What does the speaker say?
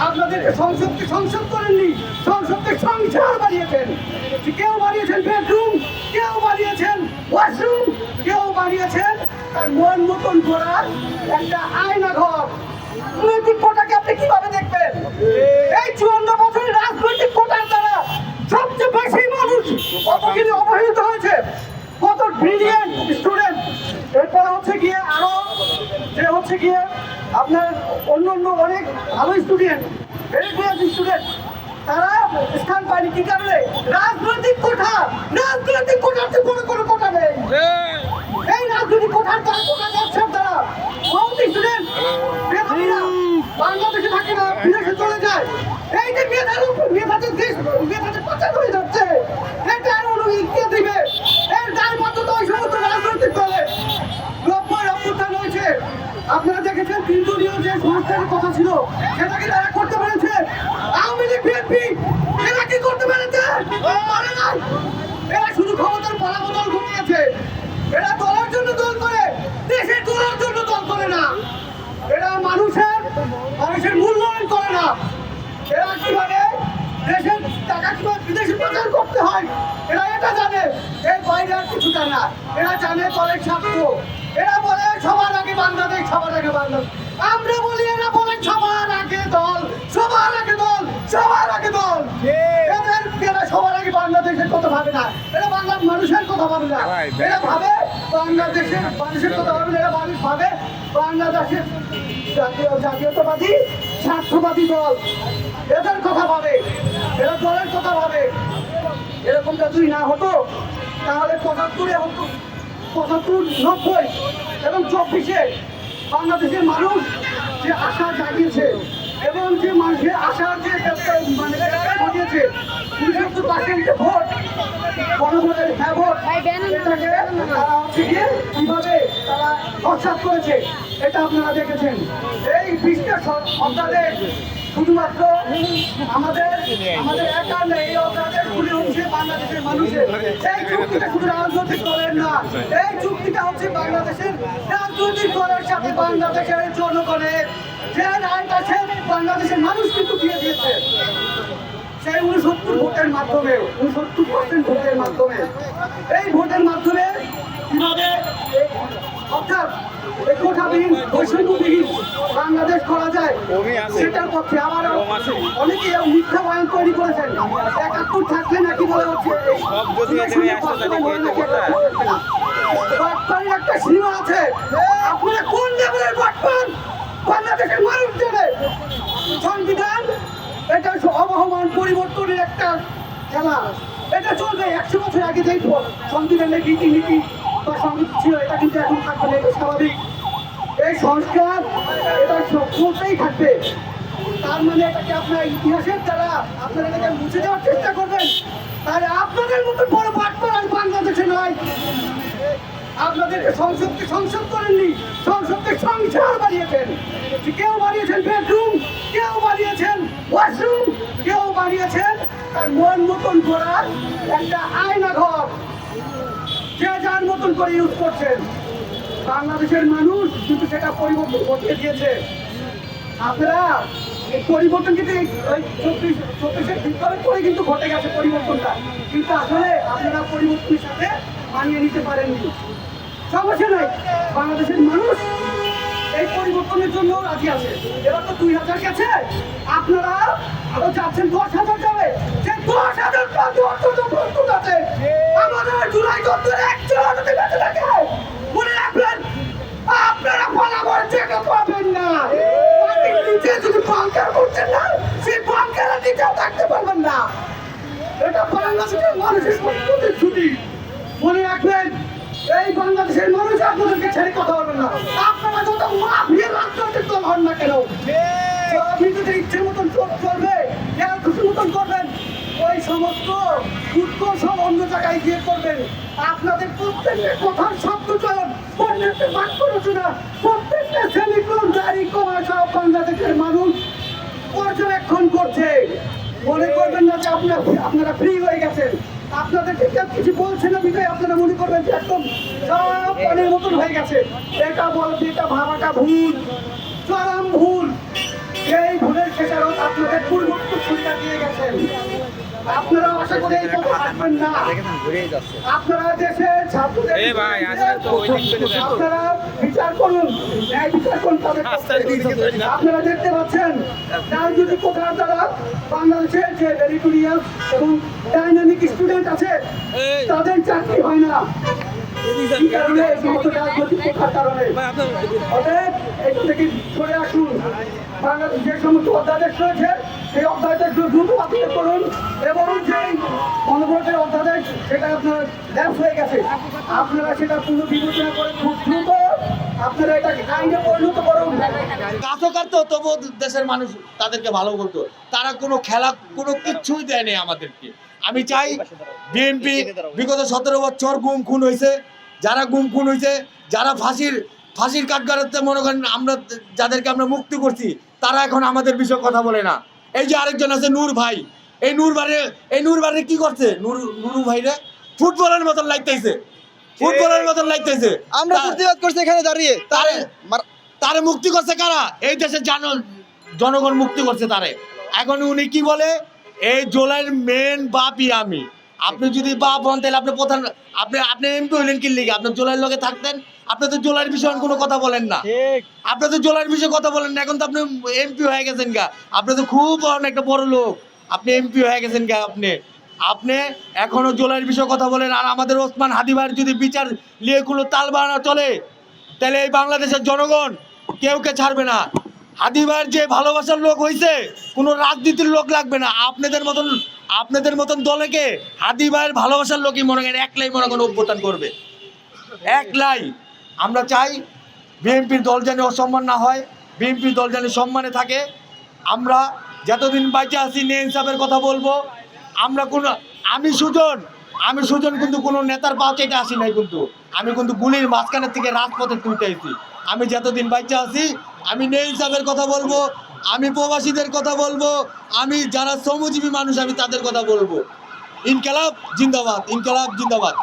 আপনাদেরকে সংসদকে সংসদ করেননি, সংসদকে সংসার বানিয়েছেন। কেউ বানিয়েছেন বেডরুম, কেউ বানিয়েছেন ওয়াশরুম, কেউ বানিয়েছেন তার মন মতন করার একটা আয়না ঘর। রাজনৈতিক কোটাকে আপনি কিভাবে দেখবেন? এই 54 বছরের রাজনৈতিক কোটার দ্বারা সবচেয়ে বেশি মানুষ কতগুলি অবহেলিত হয়েছে, কত ব্রিলিয়েন্ট স্টুডেন্ট। এরপরে হচ্ছে গিয়ে আরো যে হচ্ছে গিয়ে আপনার অন্য অনেক ভালো স্টুডেন্ট, ভেরি গুড স্টুডেন্ট, তারা স্থান পায়নি। কি কারণে? রাজনৈতিক কোটা। রাজনৈতিক কোটার তো কোনো কোটা নেই। এই রাজনৈতিক কোটার দ্বারা কোটা ব্যবসার দ্বারা বহুত স্টুডেন্ট মেধাবীরা বাংলাদেশে থাকে না, বিদেশে চলে যায়। এই যে মেধাদের দেশ মেধাদের পাচার হয়ে যাচ্ছে, এটা আরো ইঙ্গিত দিবে। এর দায়বদ্ধ তো ওই সমস্ত রাজনৈতিক দলে। 90 অভ্যুত্থান হয়েছে, আপনারা দেখেছেন 3 দলীয় যে সংস্কারের কথা ছিল সেটাকে তারা করতে পেরেছে। আওয়ামী লীগ বিএনপি এরা কি করতে পেরেছে? পারে না। এরা শুধু ক্ষমতার পালাবদল ঘটিয়েছে। এরা দলের জন্য দল করে, দেশের দলের জন্য দল করে না। এরা মানুষের মূল্যায়ন করে না। এরা কিভাবে দেশের টাকা কিভাবে বিদেশে পাচার করতে হয় এরা এটা জানে। এর বাইরে আর কিছু জানে না। এরা জানে দলের স্বার্থ। এরা বলে সবার আগে বাংলাদেশ, সবার আগে বাংলাদেশ। আমরা বলি, এরা বলে সবার আগে দল, সবার আগে দল, সবার আগে দল। এরা সবার আগে বাংলাদেশের কথা ভাবে না, এরা বাংলার মানুষের কথা ভাবে না। এরা ভাবে বাংলাদেশের মানুষের কথা ভাবে না, এরা ভাবে বাংলাদেশের জাতীয়তাবাদী স্বার্থবাদী দল, এদের কথা ভাবে, এরা দলের কথা ভাবে। এরকমটা যদি না হতো তাহলে 75-এ হতো, 75, 90 এবং 24-এ বাংলাদেশের মানুষ যে আশা জাগিয়েছে এবং যে মানুষের আশার যে মানে ঘটিয়েছে 69% যে ভোট, গণভোটের হ্যাঁ ভোট, এটাকে তারা হচ্ছে গিয়ে কিভাবে তারা নস্যাৎ করেছে এটা আপনারা দেখেছেন। এই 20টা সন্তানের শুধুমাত্র আমাদের একা নেই, এই অপরাধের গুলি হচ্ছে বাংলাদেশের মানুষের। এই চুক্তিটা শুধু রাজনৈতিক দলের না, এই চুক্তিটা হচ্ছে বাংলাদেশের রাজনৈতিক দলের সাথে বাংলাদেশের জনগণের যে রায়টা সে বাংলাদেশের মানুষ কিন্তু দিয়ে দিয়েছে। সেই 69 ভোটের মাধ্যমে, 69% ভোটের মাধ্যমে, এই ভোটের মাধ্যমে কিভাবে অর্থাৎ কোটাবিহীন বৈষম্যবিহীন বাংলাদেশ করা যায় সেটার পক্ষে আবার অনেকে মিথ্যা বয়ান তৈরি করেছেন। 71 থাকলে নাকি বলে হচ্ছে একটা সীমা আছে। আপনারা কোন লেভেলের বাটপান বাংলাদেশের মানুষ জানে? সংবিধান এটা অবহমান পরিবর্তনের একটা খেলা, এটা চলবে। 100 বছর আগে যে সংবিধানের রীতিনীতি বা সংবিধান ছিল এটা কিন্তু এখন থাকবে না, এটা স্বাভাবিক। এই সংস্কার এটা চলতেই থাকবে। তার মানে এটাকে আপনার ইতিহাসের দ্বারা আপনারা এটাকে মুছে দেওয়ার চেষ্টা করবেন, তাহলে আপনাদের মতো বড় বাটপার আর বাংলাদেশে নয়। আপনাদেরকে সংসদকে সংসদ করেননি, সংসদকে সংসার বানিয়েছেন। কেউ বানিয়েছেন বেডরুম, কেউ বানিয়েছেন ওয়াশরুম, কেউ বানিয়েছেন তার মন মতন করার একটা আয়না ঘর, যে যার মতন করে ইউজ করছেন। বাংলাদেশের মানুষ কিন্তু সেটা পরিবর্তন ঘটিয়ে দিয়েছে। আপনারা এই পরিবর্তন কিন্তু 24-এর বিপ্লবের পরে কিন্তু ঘটে গেছে পরিবর্তনটা, কিন্তু আসলে আপনারা পরিবর্তনের সাথে মানিয়ে নিতে পারেননি। সমস্যা নাই, বাংলাদেশের মানুষ এই পরিবর্তনের জন্য রাজি আছে। এবার তো 2000 গেছে, আপনারা আরো যাচ্ছেন 10,000 যাবে। যে 10,000 প্রস্তুত আছে। আমাদের জুলাই যুদ্ধের একজন যদি বেঁচে থাকে মনে রাখবেন, আপনারা ফলাফল চেকে পাবেন না। মাটির নিচে যদি বাংকার করছেন না, সেই বাংকারের নিচেও থাকতে পারবেন না। এটা বাংলাদেশের মানুষের প্রতিশ্রুতি, মনে রাখবেন। এই বাংলাদেশের মানুষ আপনাদেরকে ছেড়ে কথা বলবেন না। আপনারা যত মাফিয়া রাজনৈতিক দল হন না কেন, নিজেদের ইচ্ছের মতন চলবে, খুশি মতন করবেন, ওই সমস্ত উৎকর্ষণ অন্য জায়গায় গিয়ে করবেন। আপনাদের প্রত্যেকের কথার শব্দ চয়ন, প্রত্যেকটা বাক্য রচনা, প্রত্যেকটা সেমিকোন দাড়ি কমা সব বাংলাদেশের মানুষ পর্যবেক্ষণ করছে। মনে করবেন না যে আপনারা ফ্রি হয়ে গেছেন। আপনাদেরকে কেউ কিছু বলছে না বিধায় আপনারা মনে করবেন যে একদম সব পানির মতন হয়ে গেছে। এটা ভাবাটা ভুল, চরম ভুল। সেই ভুলের খেসারত আপনাদের পূর্বোক্ত ছুরিটা দিয়ে গেছেন। আপনারা আশা করি এই পথে হাঁটবেন না। আপনারা দেশের ছাত্রদের আপনারা বিচার করুন, ন্যায় বিচার করুন তাদের পক্ষে। আপনারা দেখতে পাচ্ছেন রাজনীতি কোটার দ্বারা বাংলাদেশের যে মেরিটোরিয়াস এবং ডাইনামিক স্টুডেন্ট আছে তাদের চাকরি হয় না। এই কারণে এই সমস্ত রাজনৈতিক কোটার কারণে অতএব এটা থেকে সরে আসুন। বাংলাদেশ যে সমস্ত অধ্যাদেশ রয়েছে সেই অধ্যাদেশগুলো দ্রুত বাতিল করুন এবং যেই গণভোটের অধ্যাদেশ সেটা আপনার ল্যাপস হয়ে গেছে আপনারা সেটা পুনর্বিবেচনা করে খুব দ্রুত আপনারা এটাকে আইনে পরিণত করুন। কাছো কাটতো তবু দেশের মানুষ তাদেরকে ভালো বলতো। তারা কোনো খেলা কোনো কিচ্ছুই দেয়নি আমাদেরকে। আমি চাই বিএনপি বিগত 17 বছর গুম খুন হয়েছে, যারা গুম খুন হয়েছে, যারা ফাঁসির কাঠগড়াতে মনে করেন আমরা যাদেরকে আমরা মুক্তি করছি তারা এখন আমাদের বিষয়ে কথা বলে না। এই যে আরেকজন আছে নূর ভাই, এই নূর ভাইরে কি করছে? নুরু ভাইরে ফুটবলের মতন লাগতেছে, ফুটবলের মতন লাগতেছে। আমরা প্রতিবাদ করছি এখানে দাঁড়িয়ে, তারে মুক্তি করছে কারা? এই দেশের জনগণ মুক্তি করছে তারে। এখন উনি কি বলে, এই জোলাইয়ের মেন বাপই আমি। আপনি যদি বাপ হন তাহলে আপনি প্রধান, আপনি এমপি হইলেন কি লিগে? আপনি জোলাইয়ের লগে থাকতেন, আপনি তো জোলাইয়ের বিষয়ে কোনো কথা বলেন না। আপনি তো জোলাইয়ের বিষয়ে কথা বলেন না, এখন তো আপনি এমপি হয়ে গেছেন গা। আপনি তো খুব একটা বড় লোক, আপনি এমপি হয়ে গেছেন গা। আপনি এখনো জোলাইয়ের বিষয়ে কথা বলেন। আর আমাদের ওসমান হাদি ভাইয়ের যদি বিচার নিয়ে কোনো তাল বাড়ানো চলে তাহলে এই বাংলাদেশের জনগণ কেউকে ছাড়বে না। হাদি ভাইয়ের যে ভালোবাসার লোক হয়েছে, কোনো রাজনীতির লোক লাগবে না। আপনাদের মতন দলেকে হাদি ভাইয়ের ভালোবাসার লোকই মনে করেন একলাই মনে করেন অভ্যুত্থান করবে, একলাই। আমরা চাই বিএনপির দল যেন অসম্মান না হয়, বিএনপির দল যেন সম্মানে থাকে। আমরা যতদিন বাইচে আছি ন্যায় ইনসাফের কথা বলবো। আমি সুজন কিন্তু কোনো নেতার পাও চাইতে আসি নাই, আমি কিন্তু গুলির মাঝখানের থেকে রাজপথে তুলতে আইছি। আমি যতদিন বাইচে আছি আমি ন্যায় ইনসাফের কথা বলবো, আমি প্রবাসীদের কথা বলবো, আমি যারা শ্রমজীবী মানুষ আমি তাদের কথা বলবো। ইনকালাব জিন্দাবাদ, ইনকালাব জিন্দাবাদ।